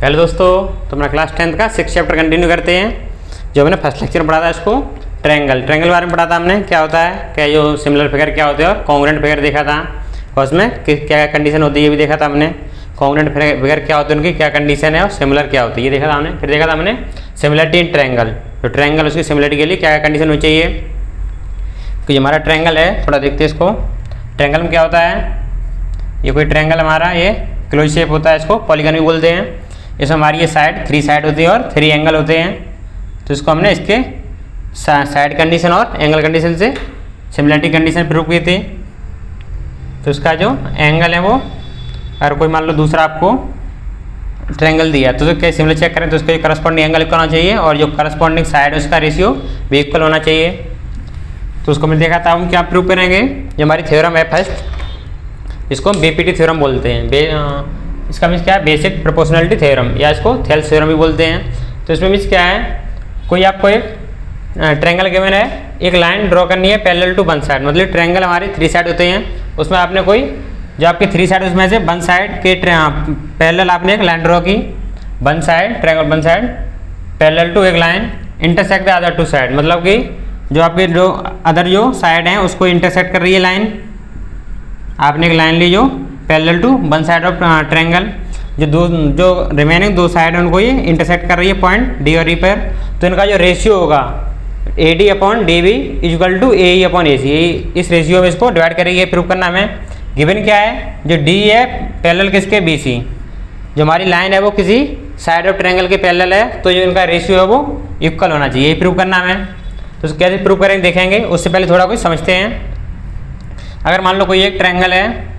Hello दोस्तों, तो अपना क्लास 10th का 6 चैप्टर कंटिन्यू करते हैं। जो हमने फर्स्ट लेक्चर में पढ़ा था इसको ट्रायंगल के बारे में पढ़ा था हमने, क्या होता है, क्या जो सिमिलर फिगर क्या होते हैं और कॉन्ग्रुएंट फिगर देखा था, और उसमें क्या क्या कंडीशन होती है ये भी देखा था हमने। कॉन्ग्रुएंट फिगर क्या होते हैं, उनकी क्या कंडीशन है, और सिमिलर क्या होती है ये देखा था हमने। फिर देखा था हमने सिमिलरिटी इन ट्रायंगल, तो ट्रायंगल उसकी सिमिलरिटी के लिए क्या क्या कंडीशन होनी चाहिए। तो ये हमारा ट्रायंगल है, थोड़ा देखते हैं इसको। ट्रायंगल में क्या होता है, ये कोई ट्रायंगल हमारा ये क्लोज शेप होता है, इसको पॉलीगन भी बोलते हैं। इसमें हमारी ये साइड 3 साइड होती है और 3 एंगल होते हैं। तो इसको हमने इसके साइड कंडीशन और एंगल कंडीशन से सिमिलरिटी कंडीशन प्रूव की थी। तो इसका जो एंगल है वो, अगर कोई मान लो दूसरा आपको ट्रायंगल दिया तो क्या सिमिलर चेक करें तो उसका करस्पॉन्डिंग एंगल इक्वल होना चाहिए और जो करस्पॉन्डिंग साइड है उसका रेशियो भी इक्वल होना चाहिए। तो उसको मैं देखा था, हम क्या प्रूव करेंगे। जो हमारी थ्योरम है फर्स्ट, इसको हम बीपीटी थ्योरम बोलते हैं। इसका मीन्स क्या है, बेसिक प्रोपोर्शनलिटी थ्योरम, या इसको थेल्स थ्योरम भी बोलते हैं। तो इसमें मीन्स क्या है, कोई आपको एक ट्रायंगल गिवन है, एक लाइन ड्रॉ करनी है पैरेलल टू वन साइड, मतलब ट्रायंगल हमारे 3 साइड होते हैं, उसमें आपने कोई जो आपकी 3 साइड उसमें से वन साइड के पैरेलल आपने एक लाइन ड्रॉ की, one side triangle one side parallel to एक line intersect the other 2 side, मतलब कि जो आपके जो अदर जो साइड हैं उसको इंटरसेक्ट कर रही है लाइन। आपने एक लाइन ली जो parallel to one side of triangle, जो रिमेनिंग 2 साइड है उनको ये इंटरसेक्ट कर रही है पॉइंट डी और ई पर। तो इनका जो रेशियो होगा AD upon DB equal to AE upon AC, इस रेशियो में इसको डिवाइड करेगी, ये प्रूव करना हमें। गिवन क्या है, जो D है पैरेलल किसके, BC, जो हमारी लाइन है वो किसी साइड ऑफ ट्रायंगल के पैरेलल है, तो जो इनका रेशियो है वो इक्वल होना चाहिए, ये प्रूव करना हमें। तो कैसे प्रूव करेंगे देखेंगे, उससे पहले थोड़ा कुछ समझते हैं। अगर मान लो कोई एक ट्रायंगल है,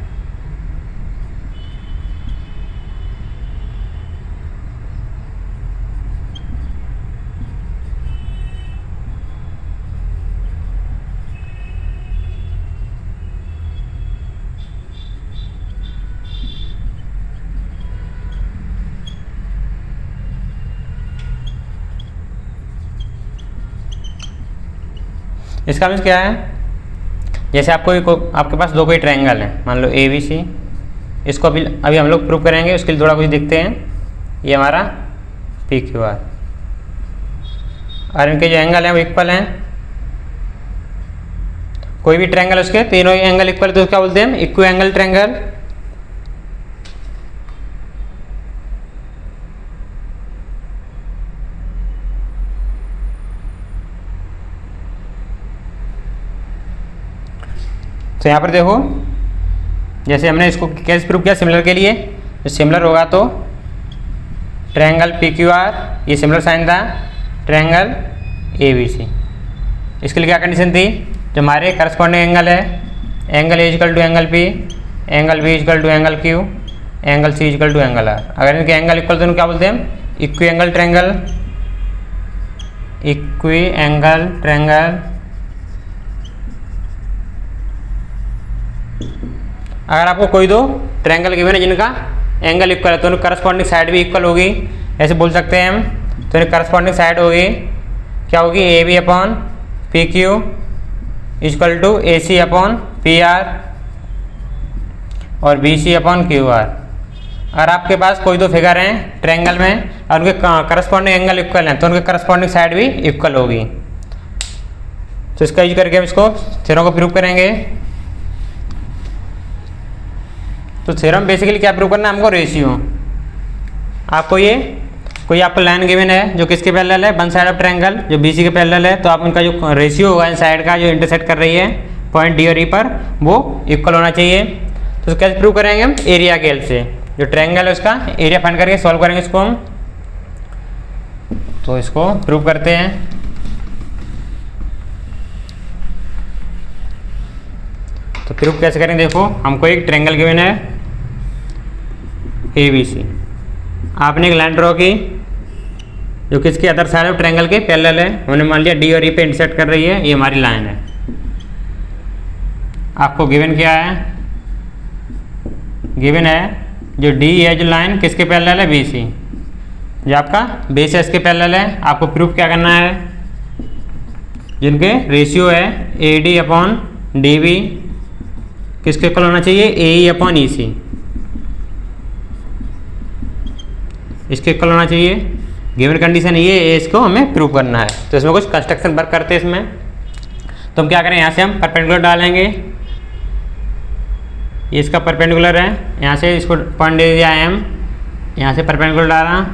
इसका मीन्स क्या है, जैसे आपके पास 2 कोई ट्रायंगल है, मान लो ABC, इसको अभी हम लोग प्रूव करेंगे, उसके लिए थोड़ा कुछ देखते हैं। ये हमारा PQR और इनके जो एंगल हैं वो इक्वल हैं। कोई भी ट्रायंगल उसके तीनों एंगल इक्वल, तो क्या बोलते हैं हम, इक्वी एंगल ट्रायंगल। तो यहाँ पर देखो, जैसे हमने इसको कैसे प्रूव किया, सिमिलर के लिए, तो सिमिलर होगा तो ट्रायंगल PQR, ये सिमिलर साइन था, ट्रायंगल ABC, इसके लिए क्या कंडीशन थी, जो हमारे करस्पॉन्डिंग एंगल है, angle A equal to angle P, angle B equal to angle Q, angle C equal to angle R। अगर इनके एंगल इक्वल तो इनको क्या बोलते हैं, equi angle triangle, equi angle triangle. अगर आपको कोई 2 ट्रायंगल गिवन है जिनका एंगल इक्वल है, तो उनकी करस्पॉन्डिंग साइड भी इक्वल होगी, ऐसे बोल सकते हैं हम। तो इनकी करस्पॉन्डिंग साइड होगी, क्या होगी, AB upon PQ equal to AC upon PR और BC अपॉन QR। अगर आपके पास कोई 2 फिगर हैं ट्रायंगल में और उनके करस्पॉन्डिंग एंगल इक्वल हैं, तो उनके करस्पॉन्डिंग साइड भी इक्वल होगी। तो इसका यूज करके हम इसको थ्योरम को प्रूव करेंगे। तो थ्योरम बेसिकली क्या प्रूव करना है हमको, रेशियो। आपको ये कोई आपको लाइन गिवन है जो किसके पैरेलल है, वन साइड ऑफ ट्रायंगल जो BC के पैरेलल है, तो आप उनका जो रेशियो होगा इन साइड का जो इंटरसेक्ट कर रही है पॉइंट D और E पर, वो इक्वल होना चाहिए। तो कैसे प्रूव करेंगे हम, एरिया के हेल्प से। जो ट्रायंगल है उसका एरिया फाइंड करके सॉल्व करेंगे इसको हम। तो इसको प्रूव करते हैं। तो प्रूव कैसे करेंगे, देखो हमको एक ट्रायंगल गिवन है ABC, आपने एक लाइन ड्रॉ की जो किसके अदर साइड ऑफ ट्रायंगल के पैरेलल है, हमने मान लिया D और E पे इंटरसेक्ट कर रही है, ये हमारी लाइन है। आपको गिवन क्या है, गिवन है जो D है जो लाइन किसके पैरेलल है, BC, जो आपका बेस है इसके पैरेलल है। आपको प्रूफ क्या करना है, जिनके रेशियो है AD अपॉन DB किसके इक्वल होना चाहिए, AE अपॉन EC। इसके इक्वल होना चाहिए। गिवन कंडीशन ये है, इसको हमें प्रूव करना है। तो इसमें कुछ कंस्ट्रक्शन वर्क करते हैं इसमें। तो हम क्या करें, यहाँ से हम परपेंडिकुलर डालेंगे, ये इसका परपेंडिकुलर है, यहाँ से इसको पॉइंट दे दिया एम, यहाँ से परपेंडिकुलर डाला,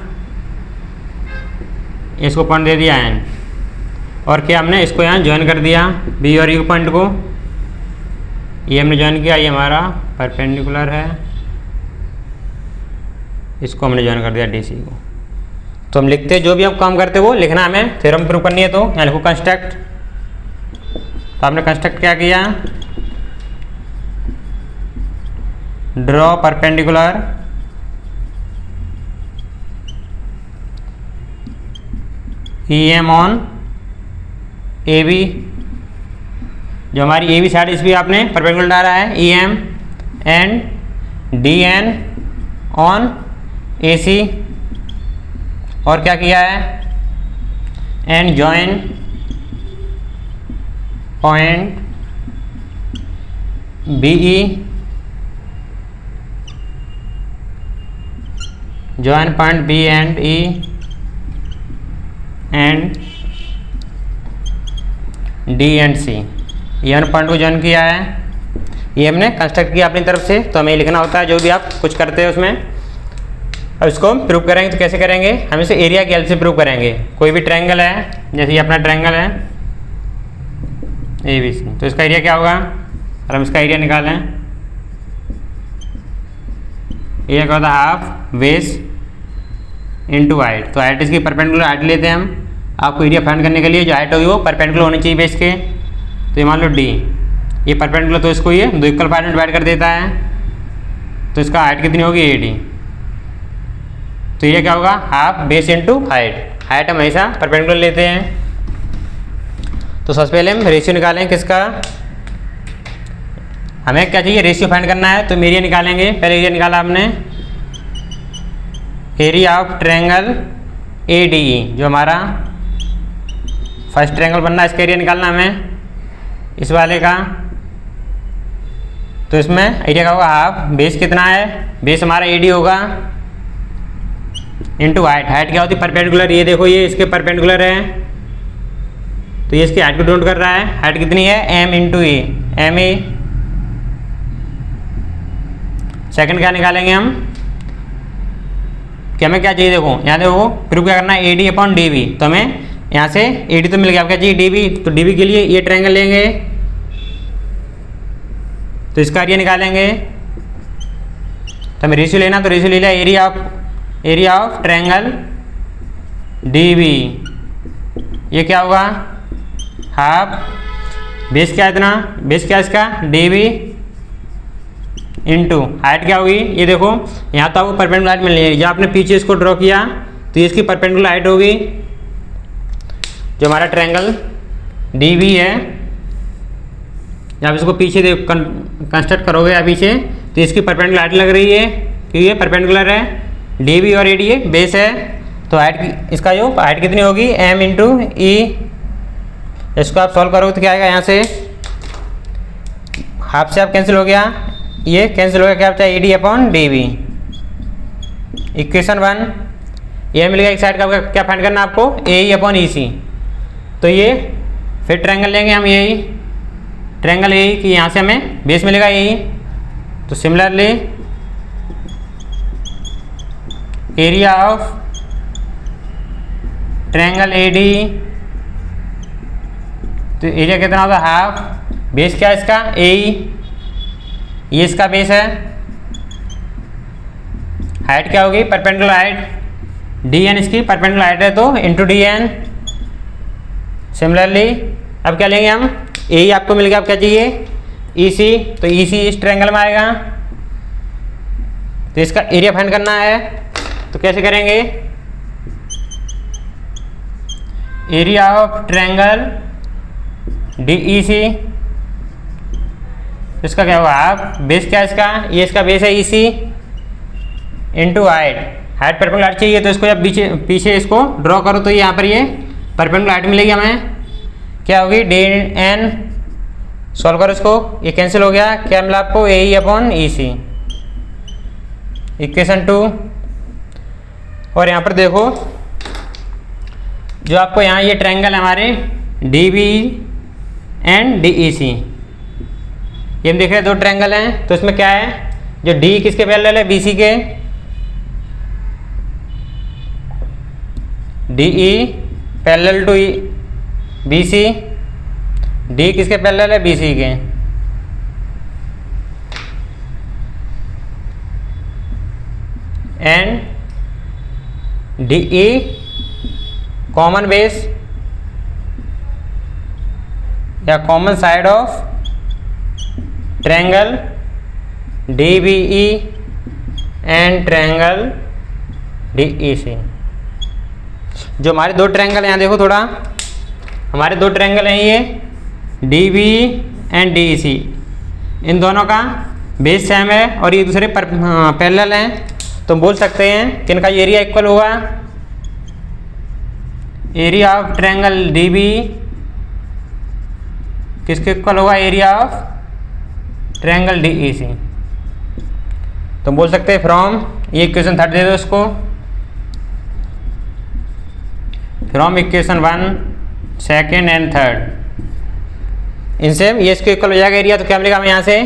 इसको पॉइंट दे दिया एन, और क्या हमने इसको यहाँ ज्वाइन कर दिया बी और यू पॉइंट को, ये हमने ज्वाइन किया, ये हमारा परपेंडिकुलर है, इसको हमने ज्वाइन कर दिया डी सी को। तो हम लिखते हैं जो भी हम काम करते वो लिखना, हमें थ्योरम प्रूव करनी है। तो यहाँ लिखो कंस्ट्रक्ट। तो आपने कंस्ट्रक्ट क्या किया, draw perpendicular E M on A B, जो हमारी ए बी साइड इस भी आपने परपेंडिकुलर डाला है, E M and D N on A C, और क्या किया है, and join point B E, join point B and E and D and C, ये एन पॉइंट को ज्वाइन किया है, ये हमने कंस्ट्रक्ट किया अपनी तरफ से। तो हमें लिखना होता है जो भी आप कुछ करते हैं उसमें। अब इसको हम प्रूव करेंगे, तो कैसे करेंगे, हम इसे एरिया की हेल्प से प्रूव करेंगे। कोई भी ट्रायंगल है, जैसे ये अपना ट्रायंगल है ए बी सी, तो इसका एरिया क्या होगा, और हम इसका एरिया निकालें, एरिया क्या होता है, हाफ बेस इंटू हाइट। तो हाइट इसकी परपेंडिकुलर हाइट लेते हैं हम, आपको एरिया फाइंड करने के लिए जो हाइट होगी वो परपेंडिकुलर होनी चाहिए बेस के। तो ये मान लो डी, ये परपेंडिकुलर, तो इसको ये दो इक्वल पार्ट में डिवाइड कर देता है, तो इसका हाइट कितनी होगी, ए डी। तो ये क्या होगा, half base into height, height हम हमेशा परपेंडिकुलर लेते हैं। तो सबसे पहले हम रेशियो निकालें किसका, हमें क्या चाहिए, रेशियो फाइंड करना है। तो एरिया निकालेंगे, पहले एरिया निकाला हमने, area of triangle A D E, जो हमारा फर्स्ट ट्रायंगल बनना है, इसका एरिया निकालना हमें, इस वाले का। तो इसमें एरिया का होगा हाफ, बेस कितना है, बेस हमारा ए डी होगा, इंटू हाइट, हाइट क्या होती है, परपेंडिकुलर, ये देखो ये इसके परपेंडिकुलर है, तो ये इसकी हाइट को डिनोट कर रहा है, हाइट कितनी है, M into A, M A. Second क्या निकालेंगे हम, कि हमें क्या चाहिए, देखो यहाँ देखो प्रूफ क्या करना है, A D upon D B. तो हमें यहाँ से ए डी तो मिल गया, क्या चाहिए, डी बी। तो डी बी के लिए ये ट्रायंगल लेंगे, तो इसका एरिया निकालेंगे। तो हमें रेशियो लेना, तो रेशियो ले लिया, area of triangle D B, ये क्या होगा, हाफ बेस क्या है इतना, बेस क्या है इसका, डी बी इंटू हाइट क्या होगी, ये देखो यहाँ तो आपको परपेंडिकुलर हाइट मिल रही है, जब आपने पीछे इसको ड्रॉ किया तो ये इसकी परपेंडिकुलर हाइट होगी, जो हमारा ट्रायंगल डी बी है। जब आप इसको पीछे कंस्ट्रक्ट करोगे या पीछे, तो इसकी परपेंडिकुलर हाइट लग रही है, क्योंकि ये परपेंडिकुलर है, डी बी और ए डी बेस है। तो हाइट इसका जो हाइट कितनी होगी, एम इंटू ई। इसको आप सॉल्व करोगे तो क्या आएगा, यहाँ से हाफ से आप कैंसिल हो गया, ये कैंसिल हो गया, क्या बचा, A D upon D B. Equation 1 ये मिल गया। एक साइड का क्या फाइंड करना आपको, ए ई अपॉन ई सी। तो ये फिर ट्रायंगल लेंगे हम, ए ई ट्रायंगल ए ई की, यहाँ से हमें बेस मिलेगा ए ई। तो similarly area of triangle A D, तो एरिया कितना होगा, हाफ, बेस क्या है इसका, ए ई, ये इसका बेस है, हाइट क्या होगी, परपेंडिकुलर हाइट, डी एन इसकी परपेंडिकुलर हाइट है, तो इंटू डी एन। सिमिलरली अब क्या लेंगे हम, ए ई आपको मिल गया, अब क्या चाहिए, ई सी। तो ई सी इस ट्रायंगल में आएगा, तो इसका एरिया फाइंड करना है। तो कैसे करेंगे, area of triangle D E C, इसका क्या होगा, हाफ, बेस क्या है इसका, ये इसका बेस है E C into height, height perpendicular height चाहिए, तो इसको जब पीछे इसको ड्रॉ करो तो यहाँ पर ये परपेंडिकुलर हाइट मिलेगी हमें, क्या होगी, डी एन। सॉल्व करो इसको, ये कैंसिल हो गया, क्या मिला आपको, ए ई अपॉन ई सी। इक्वेशन 2, और यहाँ पर देखो जो आपको यहाँ ये ट्रायंगल हमारे D B and D E C, ये हम देख रहे हैं 2 ट्रायंगल हैं। तो इसमें क्या है, जो डी किसके पैरेलल है, बी सी के, D E parallel to B C, D किसके पैरेलल है, बी सी के। And D E common base या common side of triangle D B E and triangle D E C. जो हमारे 2 triangle यहाँ देखो थोड़ा, हमारे 2 ट्रायंगल हैं ये D B and D E C, इन दोनों का बेस सेम है और ये दूसरे पैरेलल हैं। तो हम बोल सकते हैं कि इनका एरिया इक्वल होगा, area of triangle D B किसके इक्वल होगा, area of triangle D E C. तो हम बोल सकते हैं फ्रॉम, ये इक्वेशन 3 दे दो इसको, फ्रॉम इक्वेशन 1, 2 एंड 3, इनसे ये इसके इक्वल हो जाएगा एरिया। तो क्या मिलेगा हमें यहाँ से,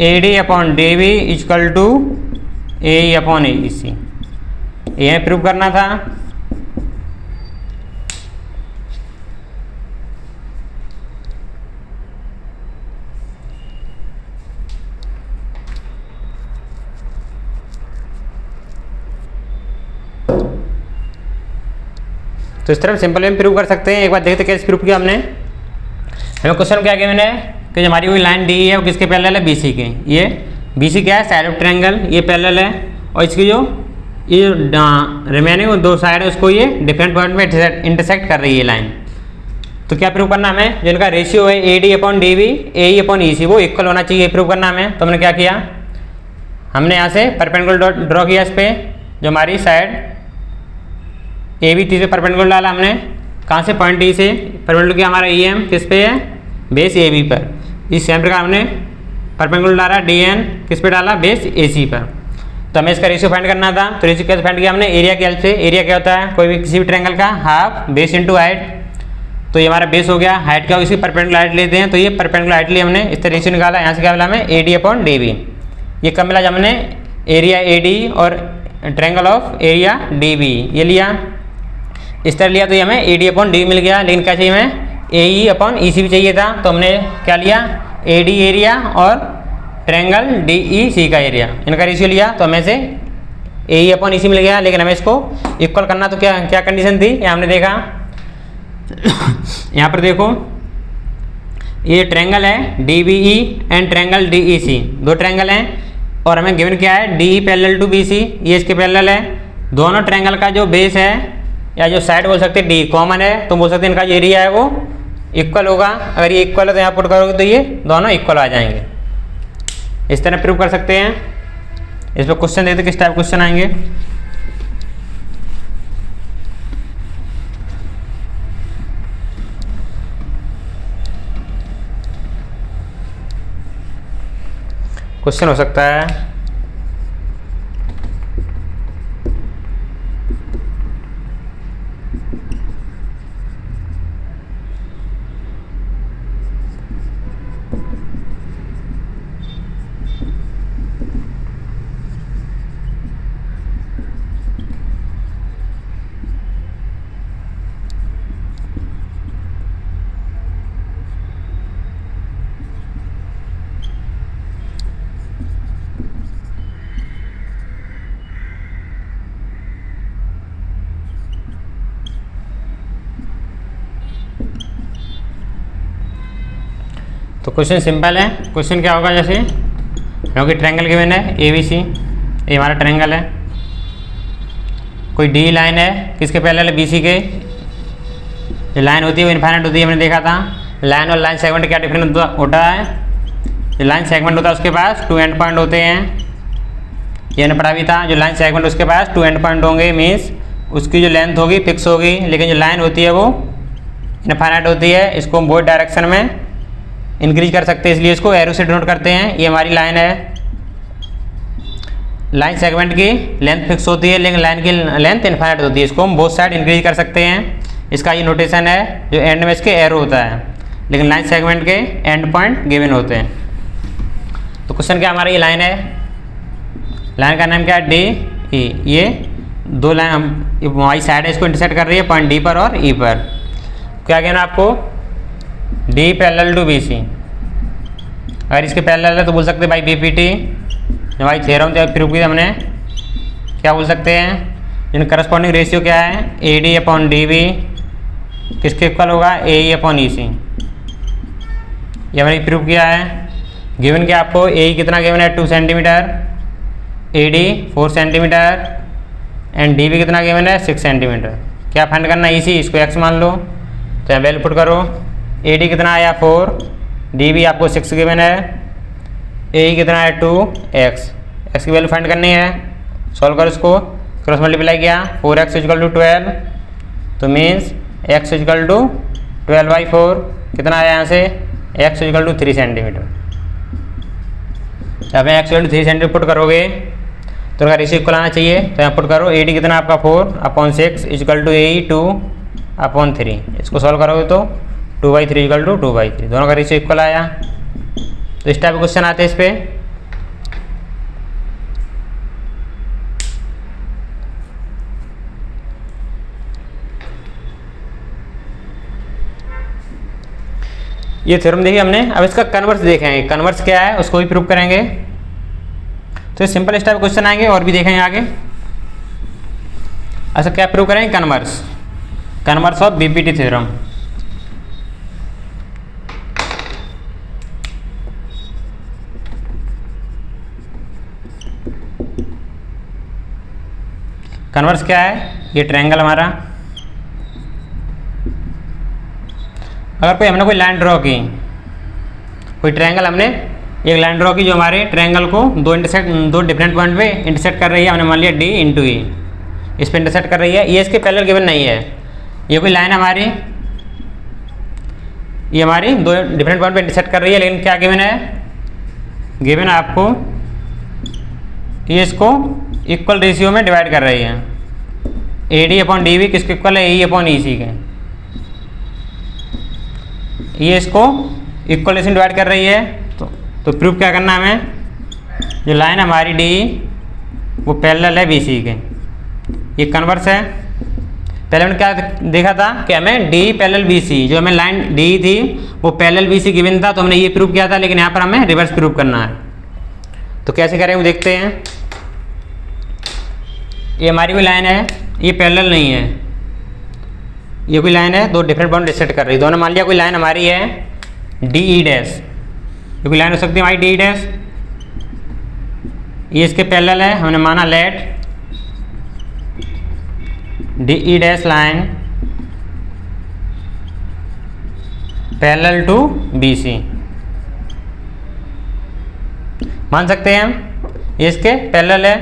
A D upon D B equal to A E upon A E C, ये प्रूव करना था। तो इस तरह सिंपल में प्रूव कर सकते हैं। एक बार देखते कैसे प्रूव किया हमने। हमें क्वेश्चन क्या किया मैंने कि हमारी कोई लाइन डी है वो किसके पैरेलल है, बी सी के। ये बी सी क्या है, साइड ऑफ ट्रायंगल, ये पैरेलल है और इसकी जो ये रिमेनिंग 2 साइड है उसको ये डिफरेंट पॉइंट में इंटरसेक्ट कर रही है लाइन। तो क्या प्रूव करना हमें, जो इनका रेशियो है A D upon D B, A E upon E C, वो इक्वल होना चाहिए, प्रूव करना हमें। तो हमने क्या किया, हमने यहाँ से परपेंडिकुलर ड्रॉ किया इस पर, जो हमारी साइड ए बी टी से परपेंडिकुलर डाला हमने, कहाँ से, पॉइंट डी से परपेंडिकुलर किया हमारा ई एम किस पे है, बेस ए बी पर। इस सेम प्रकार हमने परपेंडिकुलर डाला डी एन किस पे डाला, बेस ए सी पर। तो हमें इसका रेशियो फाइंड करना था। तो रेशियो कैसे फाइंड किया हमने, एरिया की हेल्प से। एरिया क्या होता है, कोई भी किसी भी ट्रायंगल का हाफ बेस इंटू हाइट। तो ये हमारा बेस हो गया, हाइट क्या होगी, इसकी परपेंडिकुलर हाइट लेते हैं। तो ये परपेंडिकुलर हाइट ली हमने, इस तरह रेशियो निकाला। यहाँ से क्या मिला हमें, A D upon D B. ये कब मिला, जब हमने एरिया ए डी और triangle of area D B ये लिया, इस तरह लिया। तो ये हमें ए डी अपॉन डी मिल गया। लेकिन क्या चाहिए हमें, ए ई अपॉन ई सी भी चाहिए था। तो हमने क्या लिया, ए डी एरिया और ट्रायंगल डी ई सी का एरिया, इनका रेशियो लिया। तो हमें से ए ई अपॉन ई सी मिल गया। लेकिन हमें इसको इक्वल करना, तो क्या क्या कंडीशन थी, ये हमने देखा। यहाँ पर देखो ये ट्रायंगल है D B E and triangle D E C, 2 triangle हैं और हमें गिवन क्या है, D E parallel to B C, ये इसके पैरेलल है। दोनों ट्रायंगल का जो बेस है या जो साइड बोल सकते हैं डी कॉमन है, तो बोल सकते हैं इनका जो एरिया है वो इक्वल होगा। अगर ये इक्वल है तो यहाँ पुट करोगे तो ये दोनों इक्वल आ जाएंगे। इस तरह प्रूव कर सकते हैं। इस पर क्वेश्चन देखते किस टाइप क्वेश्चन आएंगे। क्वेश्चन हो सकता है तो क्वेश्चन सिंपल है। क्वेश्चन क्या होगा, जैसे क्योंकि ट्रायंगल गिवन है ए बी सी, ये हमारा ट्रायंगल है, कोई डी लाइन है किसके पैरेलल है, बी सी के। जो लाइन होती है वो इनफाइनाइट होती है, हमने देखा था। लाइन और लाइन सेगमेंट क्या डिफरेंस होता है, जो लाइन सेगमेंट होता है उसके पास 2 एंड पॉइंट होते हैं, ये हमने पढ़ा भी था। जो लाइन सेगमेंट उसके पास 2 एंड पॉइंट होंगे, मीन्स उसकी जो लेंथ होगी फिक्स होगी। लेकिन जो लाइन होती है वो इनफाइनाइट होती है। इसको हम बोथ डायरेक्शन में इंक्रीज कर सकते हैं, इसलिए इसको एरो से डिनोट करते हैं। ये हमारी लाइन है, लाइन सेगमेंट की लेंथ फिक्स होती है लेकिन लाइन की लेंथ इनफाइनाइट होती है, इसको हम बोथ साइड इंक्रीज कर सकते हैं। इसका ये नोटेशन है, जो एंड में इसके एरो होता है, लेकिन लाइन सेगमेंट के एंड पॉइंट गिवन होते हैं। तो क्वेश्चन क्या हमारा, ये लाइन है, लाइन का नाम क्या है, डी ई। ये दो लाइन हम वाई साइड है, इसको इंटरसेक्ट कर रही है पॉइंट डी पर और ई पर। क्या कहना आपको, D parallel to B C. अगर इसके पैरेलल है तो बोल सकते हैं भाई बी पी टी। भाई थ्योरम जब प्रूव किया हमने, क्या बोल सकते हैं, इन करस्पॉन्डिंग रेशियो क्या है, A D upon D B किसके इक्वल होगा, A E upon E C. ये हमने प्रूव किया है। गिवन क्या आपको, ए कितना गिवन है 2 centimetre, A D 4 centimetre and D B कितना गिवन है 6 सेंटीमीटर। क्या फाइंड करना है, ई सी, इसको एक्स मान लो। तो यहाँ वैल्यू पुट करो, ए डी कितना आया 4, डी बी आपको 6 गिवन है, ए कितना है 2, एक्स की वैल्यू फाइंड करनी है। सॉल्व करो इसको, क्रॉस मल्टीप्लाई किया, 4x इक्वल टू 12, तो मीन्स x इक्वल टू 12/4 कितना आया यहाँ से, x इक्वल टू 3 सेंटीमीटर। अब x equal to 3 centimetre put करोगे तो अगर रेशियो इक्वल आना चाहिए, तो यहाँ पुट करो, ए डी कितना आपका 4/6 इक्वल टू ए 2/3। इसको सॉल्व करोगे तो 2/3 इक्वल टू 2/3, दोनों का रेशियो इक्वल आया। तो इस टाइप के क्वेश्चन आते हैं इस पर। ये थ्योरम देखिए हमने, अब इसका कन्वर्स देखेंगे, कन्वर्स क्या है उसको भी प्रूव करेंगे। तो सिंपल इस टाइप क्वेश्चन आएंगे और भी देखेंगे आगे। अच्छा क्या प्रूव करेंगे, converse of BPT theorem. Converse क्या है, ये ट्रायंगल हमारा, अगर हमने कोई लाइन ड्रॉ की, कोई ट्रायंगल हमने एक लाइन ड्रॉ की जो हमारे ट्रायंगल को दो डिफरेंट पॉइंट पे इंटरसेक्ट कर रही है, हमने मान लिया डी इंटू ई, इस पे इंटरसेक्ट कर रही है, ये इसके पैरेलल गिवन नहीं है। ये कोई लाइन हमारी, ये हमारी दो डिफरेंट पॉइंट पे इंटरसेक्ट कर रही है, लेकिन क्या गिवन है, गिवन आपको ये इसको इक्वल रेशियो में डिवाइड कर रही है। A D upon D B किसके इक्वल है, ए ई अपॉन ई सी के। ये इसको इक्वल रेशियो डिवाइड कर रही है। तो प्रूफ क्या करना हमें, जो लाइन हमारी डी वो पैरेलल है बी सी के, ये कन्वर्स है। पहले हमने क्या देखा था कि हमें डी पैरेलल बी सी, जो हमें लाइन डी थी वो पैरेलल बी सी गिवन था, तो हमने ये प्रूफ किया था, लेकिन यहाँ पर हमें रिवर्स प्रूफ करना है। तो कैसे करें वो देखते हैं। ये हमारी कोई लाइन है, ये पैरेलल नहीं है, ये कोई लाइन है, दो डिफरेंट पॉइंट डिसेक्ट कर रही है। दोनों मान लिया कोई लाइन हमारी है डी ई डैश, ये कोई लाइन हो सकती है हमारी डी ई डैश, ये इसके पैरेलल है, हमने माना let D E dash line parallel to B C, मान सकते हैं हम ये इसके पैरेलल है।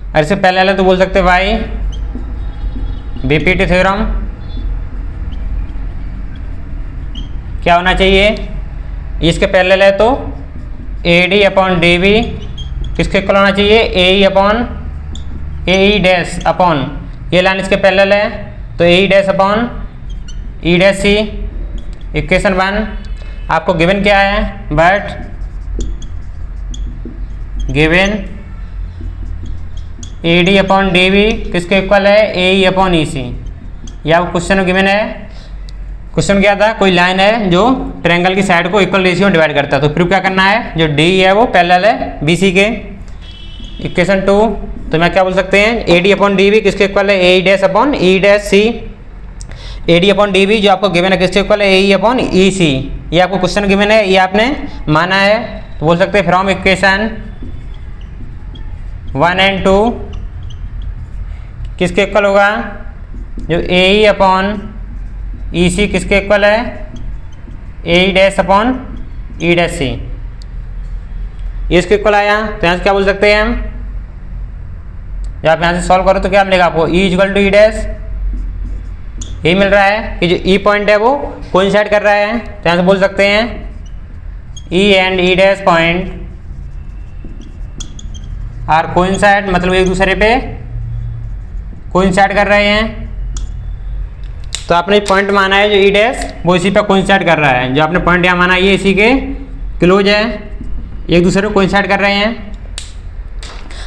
अगर इसके पैरेलल है तो बोल सकते हैं भाई बीपीटी थ्योरम क्या होना चाहिए, इसके पैरेलल है तो A D upon D B किसके इक्वल होना चाहिए, A E upon A E dash upon, ये लाइन इसके पैरेलल है तो A E dash upon E dash C. Equation 1 आपको गिवन क्या है, but given A D upon D B किसके इक्वल है, ए ई अपॉन ई सी। यह आपको क्वेश्चन गिवन है। क्वेश्चन क्या था, कोई लाइन है जो ट्रायंगल की साइड को इक्वल रेशियो में डिवाइड करता है, तो प्रूफ क्या करना है, जो डी है वो पैरेलल है बी सी के। इक्वेशन 2 तो मैं क्या बोल सकते हैं, A D upon D B किसके इक्वल है, A E dash upon E dash C. A D upon D B जो आपको गिवन है किसके इक्वल है, A E upon E C. ये आपको क्वेश्चन गिवन है, ये आपने माना है, तो बोल सकते हैं फ्रॉम इक्वेशन 1 एंड 2 किसके इक्वल होगा, जो ए ई अपॉन ई सी किसके इक्वल है, A E dash upon E dash C. ये इसके इक्वल आया, तो यहाँ से क्या बोल सकते हैं हम, जब आप यहाँ से सॉल्व करो तो क्या मिलेगा आपको, E equal to E dash, यही मिल रहा है कि जो ई पॉइंट है वो कोइंसाइड कर रहा है, तो यहाँ से बोल सकते हैं E and E dash point are coincide मतलब एक दूसरे पे कोइंसाइड कर रहे हैं। तो आपने पॉइंट माना है जो ई डैश वो इसी पे कोइंसाइड कर रहा है। जो आपने पॉइंट यहाँ माना ये इसी के क्लोज है, एक दूसरे को कोइंसाइड कर रहे हैं।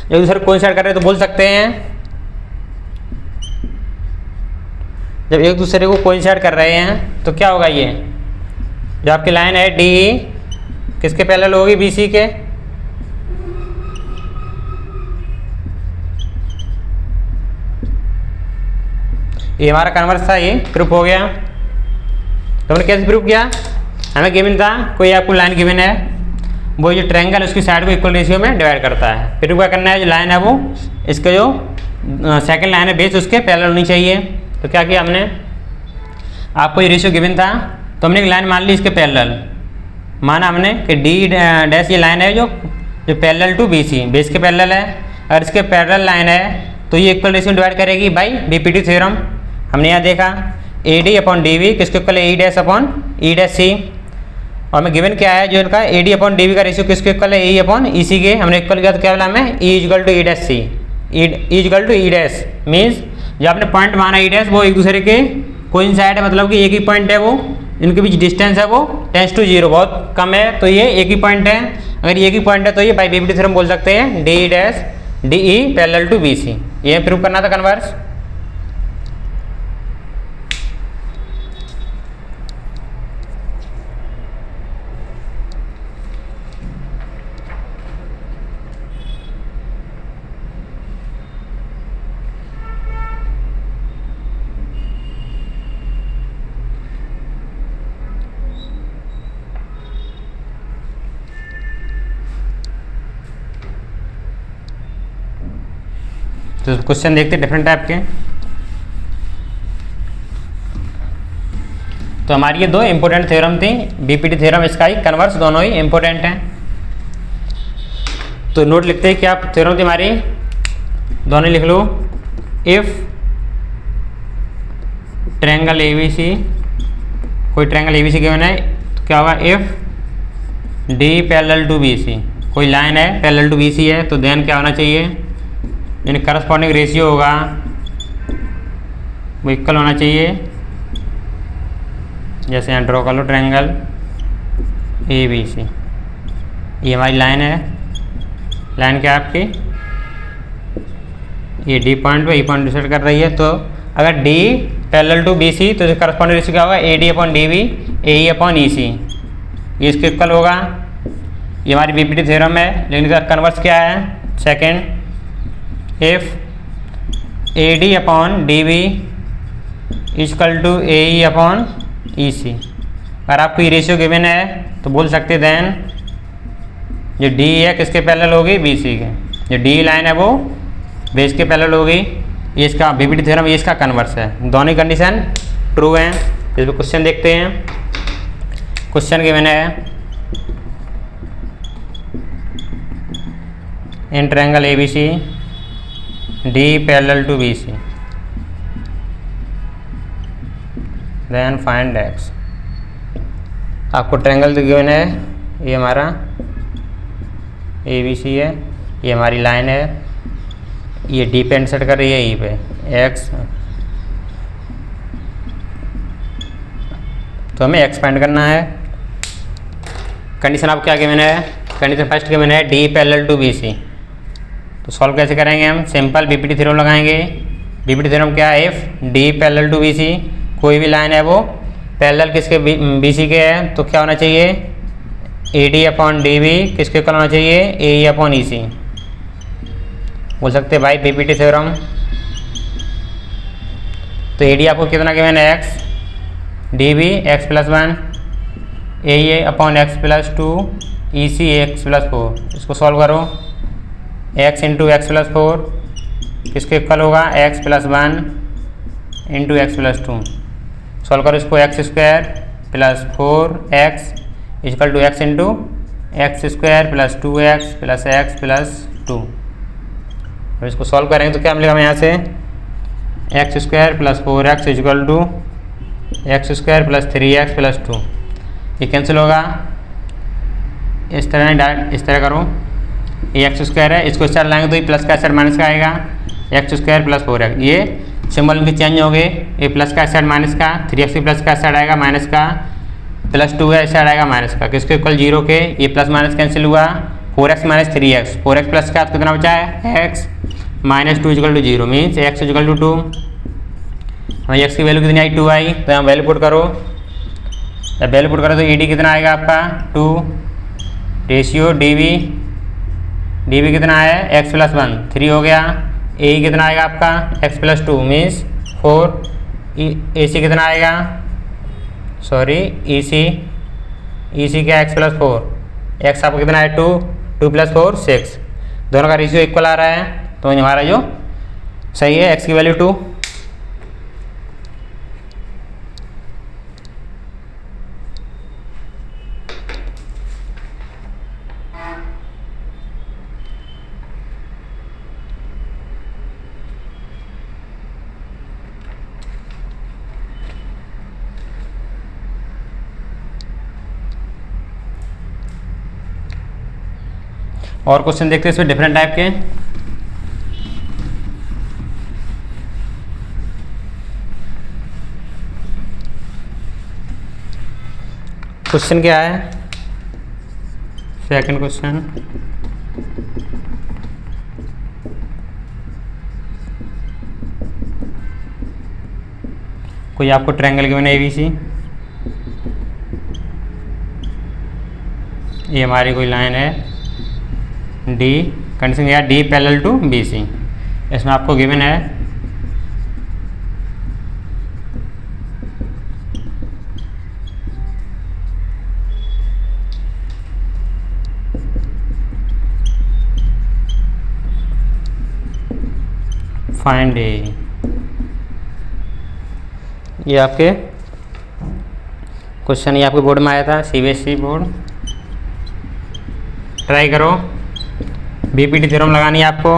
एक दूसरे को कोइंसाइड कर रहे हैं तो बोल सकते हैं, जब एक दूसरे को कोइंसाइड कर रहे हैं तो क्या होगा, ये जो आपकी लाइन है डी किसके पैरेलल होगी, बी सी के। ये हमारा कन्वर्स था, ये प्रूफ हो गया। तो हमने कैसे प्रूफ किया, हमें गिवन था कोई आपको लाइन गिवन है, वो जो ट्रायंगल उसकी साइड को इक्वल रेशियो में डिवाइड करता है। फिर क्या करना है, जो लाइन है वो इसका जो सेकंड लाइन है बेस उसके पैरेलल होनी चाहिए। तो क्या किया हमने, आपको ये रेशियो गिवन था तो हमने एक लाइन मान ली इसके पैरेलल, माना हमने कि डी डैश ये लाइन है जो parallel to B C, base के पैरेलल है। अगर इसके पैरेलल लाइन है तो ये इक्वल रेशियो डिवाइड करेगी बाई बीपीटी थ्योरम। हमने यहाँ देखा A D upon D V किसके इक्वल है, E dash upon E dash C. और हमें गिवन क्या है, जो इनका A D upon D V का रेशियो किसके इक्वल है, ए अपॉन ई सी के। हमने इक्वल किया तो क्या बोला हमें, E equal to E dash C, E equal to E dash means जो आपने पॉइंट माना ई डैश वो एक दूसरे के कोइंसाइड है, मतलब कि एक ही पॉइंट है, वो इनके बीच डिस्टेंस है वो टेंस टू 0 बहुत कम है, तो ये एक ही पॉइंट है। अगर ये एक ही पॉइंट है तो ये बाई बीपीटी थ्योरम बोल सकते हैं D dash D E parallel to B C. ये प्रूव करना था कन्वर्स। तो क्वेश्चन देखते डिफरेंट टाइप के। तो हमारी ये दो इंपॉर्टेंट थ्योरम थी, बीपीटी थ्योरम इसका ही कन्वर्स, दोनों ही इंपॉर्टेंट हैं। तो नोट लिखते हैं क्या थ्योरम थी हमारी, दोनों लिख लो। इफ ट्रायंगल एबीसी, कोई ट्रायंगल एबीसी गिवन है तो क्या होगा, if D parallel to BC, कोई लाइन है पैरेलल टू बीसी है तो देन क्या होना चाहिए, यानी करस्पॉन्डिंग रेशियो होगा वो इक्वल होना चाहिए। जैसे यहाँ ड्रॉ कर लो ट्रायंगल ए बी सी, ये हमारी लाइन है, लाइन क्या है आपकी, ये डी पॉइंट पे ई पॉइंट डिसाइड कर रही है। तो अगर D parallel to B C तो करस्पॉन्डिंग रेशियो क्या होगा, A D upon D V A E upon E C, ये इसके इक्वल होगा। ये हमारी बीपीटी थ्योरम है, लेकिन इसका कन्वर्स क्या है, second if A D upon D V equal to A E upon E C. अगर आपको ये रेशियो गिवन है तो बोल सकते देन जो डी है किसके पैरेलल होगी, बी सी के। जो डी लाइन है वो बेस के पैरेलल होगी। ये इसका बीपीटी थ्योरम, ये इसका कन्वर्स है। दोनों कंडीशन ट्रू हैं। इस पर क्वेश्चन देखते हैं। क्वेश्चन गिवन है in triangle A B C D parallel to B C then find X. आपको ट्रायंगल गिवन है, ये हमारा ए बी सी है, ये हमारी लाइन है, ये डी पे इंसर्ट कर रही है ई पे एक्स, तो हमें एक्स फाइंड करना है। कंडीशन आप क्या गिवन है, कंडीशन फर्स्ट गिवन है D parallel to B C. तो सॉल्व कैसे करेंगे हम, सिंपल बीपीटी थ्योरम लगाएंगे। बीपीटी थ्योरम क्या है, if D parallel to B C, कोई भी लाइन है वो पैरेलल किसके बी सी के है तो क्या होना चाहिए, A D upon D V किसके इक्वल होना चाहिए, ए ई अपॉन ई सी। बोल सकते हैं भाई बीपीटी थ्योरम। तो ए डी आपको कितना गिवन है, X, D V X plus 1, A E upon X plus 2, E C X plus 4। इसको सॉल्व करो, एक्स इंटू एक्स प्लस 4 किसके इक्वल होगा, X plus 1 into X plus 2। Solve करो इसको, X square plus 4x equal to X into X square plus 2x plus 2। अब इसको solve करेंगे तो क्या मिलेगा हमें यहाँ से, X square plus 4x equal to X square plus 3x plus 2। ये कैंसिल होगा, इस तरह डायरेक्ट इस तरह करो, ये एक्स स्क्वायर है, इसको इस साइड लाएंगे तो ये प्लस का साइड माइनस का आएगा, एक्स स्क्वायर प्लस 4x। ये सिंबल इनके चेंज हो गए, ये प्लस का साइड माइनस का, 3x प्लस का साइड आएगा माइनस का, प्लस 2 है इस साइड आएगा माइनस का, किसके इक्वल 0 के। ये प्लस माइनस कैंसिल हुआ, 4x minus 3x, 4x plus का कितना बचा है x minus 2 equal to 0 means x equal to 2। हमें x की वैल्यू कितनी आई 2 आई, तो यहाँ वैल्यू पुट करो, जब वैल्यू पुट करो तो ed कितना आएगा आपका 2 रेशियो dv कितना है x प्लस 1 3 हो गया, ए कितना आएगा आपका x प्लस 2 मीन्स 4, AC कितना आएगा सॉरी EC क्या x प्लस 4, x आपको कितना है 2 प्लस 4 6, दोनों का रेशियो इक्वल आ रहा है, तो हमारा जो सही है x की वैल्यू 2। और क्वेश्चन देखते हैं इसमें डिफरेंट टाइप के। क्वेश्चन क्या है, सेकंड क्वेश्चन, कोई आपको ट्रायंगल गिवन है ABC, ये हमारी कोई लाइन है D, कंडीशन क्या है D पैरेलल टू BC, इसमें आपको गिवन है फाइंड A। ये आपके क्वेश्चन ये आपके बोर्ड में आया था, CBSE बोर्ड, ट्राई करो। BPT थ्योरम लगानी है आपको,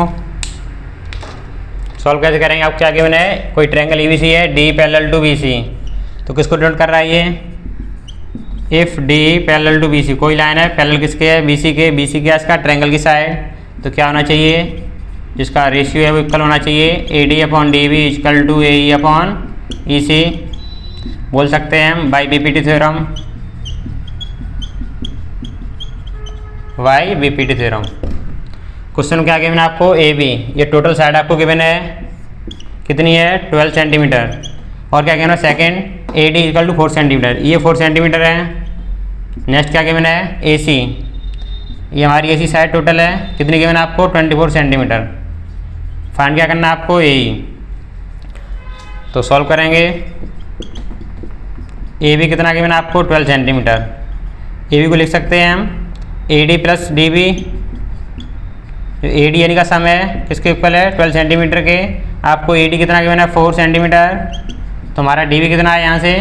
सॉल्व कैसे करेंगे, आप क्या गिवन है, कोई ट्रायंगल ABC है D पैरेलल टू BC, तो किसको डिनोट कर रहा है ये, इफ D पैरेलल टू BC, कोई लाइन है पैरेलल किसके है BC के, BC के इसका ट्रायंगल की साइड, तो क्या होना चाहिए, जिसका रेशियो है वो इक्वल होना चाहिए AD upon DB equal to AE upon EC, बोल सकते हैं हम by BPT theorem, why BPT theorem. Question क्या गिवन है आपको AB, ये टोटल साइड आपको गिवन है कितनी है 12 सेंटीमीटर, और क्या कहना है second AD equal to 4 centimetre, ये 4 सेंटीमीटर है। नेक्स्ट क्या गिवन है AC, ये हमारी AC साइड टोटल है कितनी गिवन है आपको 24 सेंटीमीटर। फाइंड क्या करना है आपको AE, तो सॉल्व करेंगे। AB कितना गिवन है आपको 12 सेंटीमीटर, AB को लिख सकते हैं हम AD प्लस DB, AD यानी का सम है किसके इक्वल है 12 सेंटीमीटर के, आपको AD कितना गिवन है 4 सेंटीमीटर, तो हमारा DB कितना है यहाँ से,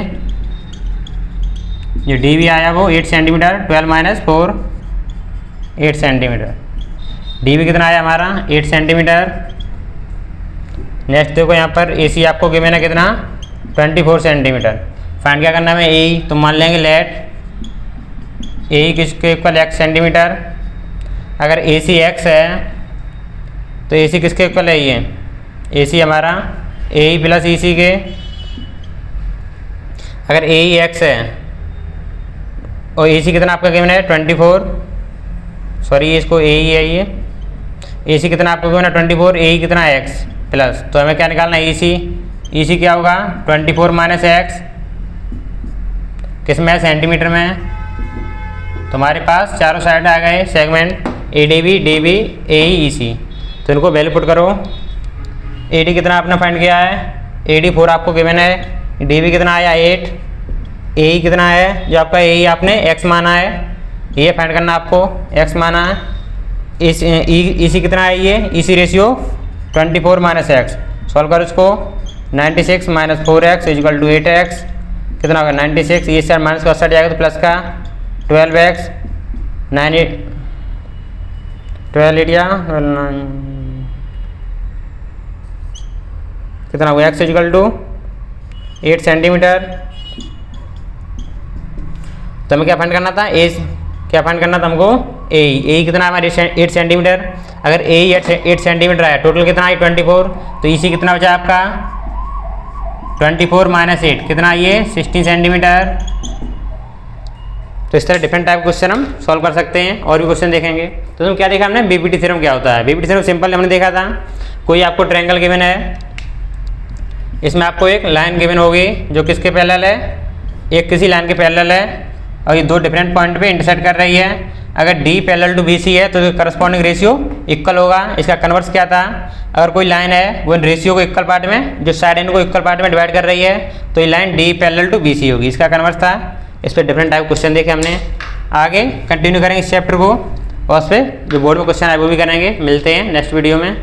जो DB आया वो 8 सेंटीमीटर, 12 माइनस 4 8 सेंटीमीटर, DB कितना आया हमारा 8 सेंटीमीटर। नेक्स्ट देखो यहाँ पर AC आपको गिवन है कितना 24 सेंटीमीटर। फाइंड क्या करना है AE, तो मान लेंगे लेट AE किसके इक्वल x सेंटीमीटर, अगर AC x है तो AC किसके इक्वल है, ये AC हमारा AE प्लस EC के, अगर AE x है और AC कितना आपका गिवन है 24, सॉरी इसको AE है, ये AC कितना आपको गिवन है 24, AE कितना है x प्लस, तो हमें क्या निकालना है EC क्या होगा 24 माइनस x, किस में सेंटीमीटर में, तो हमारे पास चारों साइड आ गए segment ADB DB AE EC, तो इनको वैल्यू पुट करो। AD कितना आपने फाइंड किया है, AD 4 आपको गिवन है, DB कितना आया 8, AE कितना है जो आपका AE आपने x माना है, ये फाइंड करना आपको x माना है, EC कितना है ये EC ratio 24 minus x, solve करो इसको 96 minus 4x equal to 8x, कितना होगा 96, ये सर माइनस का साइड जाएगा तो प्लस का 12x 12 एरिया कितना हुआ x इक्वल टू 8 सेंटीमीटर। तो हमें क्या फाइंड करना था क्या फाइंड करना था हमको, ए कितना हमारे 8 सेंटीमीटर। अगर ए 8 सेंटीमीटर है, टोटल कितना है 24, तो इसी कितना बचा आपका 24 माइनस 8 कितना ये 16 सेंटीमीटर। तो इस तरह डिफरेंट टाइप क्वेश्चन हम सॉल्व कर सकते हैं। और भी क्वेश्चन देखेंगे। तो तुम क्या देखा हमने, बीपीटी थ्योरम क्या होता है। बीपीटी थ्योरम सिंपल हमने देखा था, कोई आपको ट्रायंगल गिवन है, इसमें आपको एक लाइन गिवन होगी जो किसके पैरेलल है, एक किसी लाइन के पैरेलल है और ये दो डिफरेंट पॉइंट पे इंटरसेक्ट कर रही है। अगर डी पैरेलल टू बीसी है तो करस्पॉन्डिंग रेशियो इक्वल होगा। इसका कन्वर्स क्या था, अगर कोई लाइन है वो इन रेशियो को इक्वल पार्ट में, जो साइड इनको इक्वल पार्ट में डिवाइड कर रही है, तो ये line D parallel to BC होगी, इसका कन्वर्स था। इस पर डिफरेंट टाइप क्वेश्चन देखे हमने। आगे कंटिन्यू करेंगे इस चैप्टर को और उस पर जो बोर्ड में क्वेश्चन आए वो भी करेंगे। मिलते हैं नेक्स्ट वीडियो में।